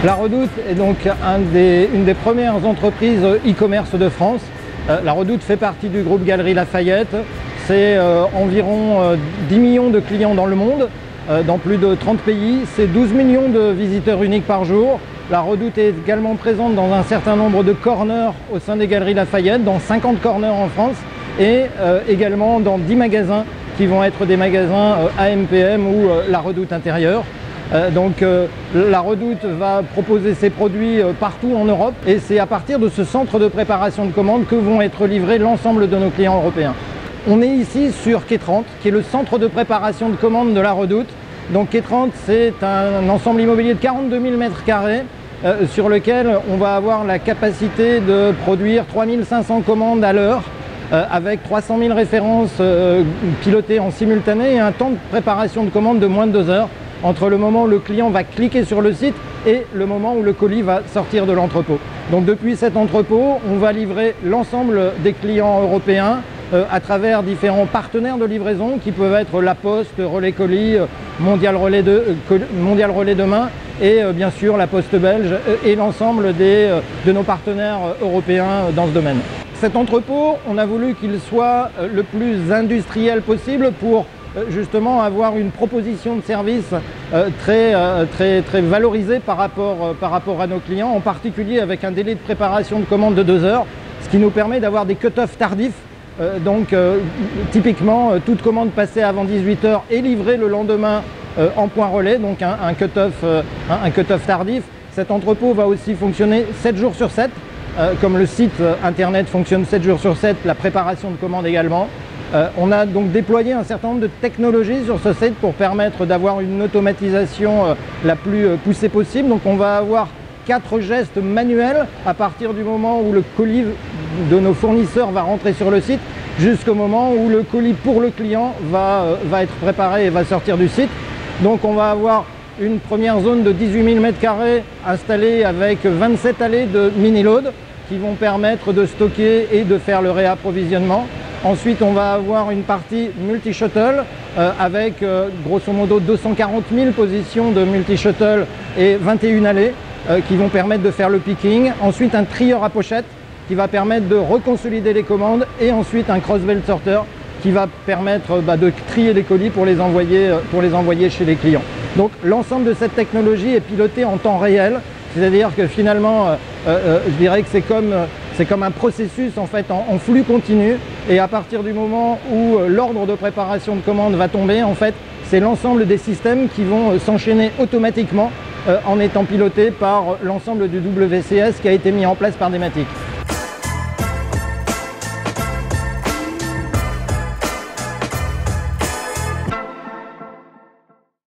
La Redoute est donc une des premières entreprises e-commerce de France. La Redoute fait partie du groupe Galeries Lafayette. C'est environ 10 millions de clients dans le monde, dans plus de 30 pays. C'est 12 millions de visiteurs uniques par jour. La Redoute est également présente dans un certain nombre de corners au sein des Galeries Lafayette, dans 50 corners en France et également dans 10 magasins qui vont être des magasins AMPM ou La Redoute intérieure. La Redoute va proposer ses produits partout en Europe et c'est à partir de ce centre de préparation de commandes que vont être livrés l'ensemble de nos clients européens. On est ici sur Quai 30, qui est le centre de préparation de commandes de La Redoute. Donc Quai 30, c'est un ensemble immobilier de 42 000 m² sur lequel on va avoir la capacité de produire 3500 commandes à l'heure avec 300 000 références pilotées en simultané et un temps de préparation de commande de moins de 2 heures entre le moment où le client va cliquer sur le site et le moment où le colis va sortir de l'entrepôt. Donc depuis cet entrepôt, on va livrer l'ensemble des clients européens à travers différents partenaires de livraison qui peuvent être La Poste, Relais Colis, Mondial Relais Demain et bien sûr La Poste belge et l'ensemble de nos partenaires européens dans ce domaine. Cet entrepôt, on a voulu qu'il soit le plus industriel possible pour justement avoir une proposition de service très valorisée par rapport à nos clients, en particulier avec un délai de préparation de commande de 2 heures, ce qui nous permet d'avoir des cut-offs tardifs. Typiquement, toute commande passée avant 18 h est livrée le lendemain en point relais, donc un cut-off tardif. Cet entrepôt va aussi fonctionner 7 jours sur 7, comme le site internet fonctionne 7 jours sur 7, la préparation de commande également. On a donc déployé un certain nombre de technologies sur ce site pour permettre d'avoir une automatisation la plus poussée possible. Donc on va avoir 4 gestes manuels à partir du moment où le colis de nos fournisseurs va rentrer sur le site jusqu'au moment où le colis pour le client va être préparé et va sortir du site. Donc on va avoir une première zone de 18 000 m² installée avec 27 allées de mini-load qui vont permettre de stocker et de faire le réapprovisionnement. Ensuite, on va avoir une partie multi-shuttle avec grosso modo 240 000 positions de multi-shuttle et 21 allées qui vont permettre de faire le picking. Ensuite, un trieur à pochette qui va permettre de reconsolider les commandes et ensuite un cross-belt sorter qui va permettre de trier les colis pour les envoyer chez les clients. Donc l'ensemble de cette technologie est piloté en temps réel, c'est-à-dire que finalement, je dirais que c'est comme un processus en fait en flux continu et à partir du moment où l'ordre de préparation de commande va tomber, en fait, c'est l'ensemble des systèmes qui vont s'enchaîner automatiquement en étant pilotés par l'ensemble du WCS qui a été mis en place par Dematic.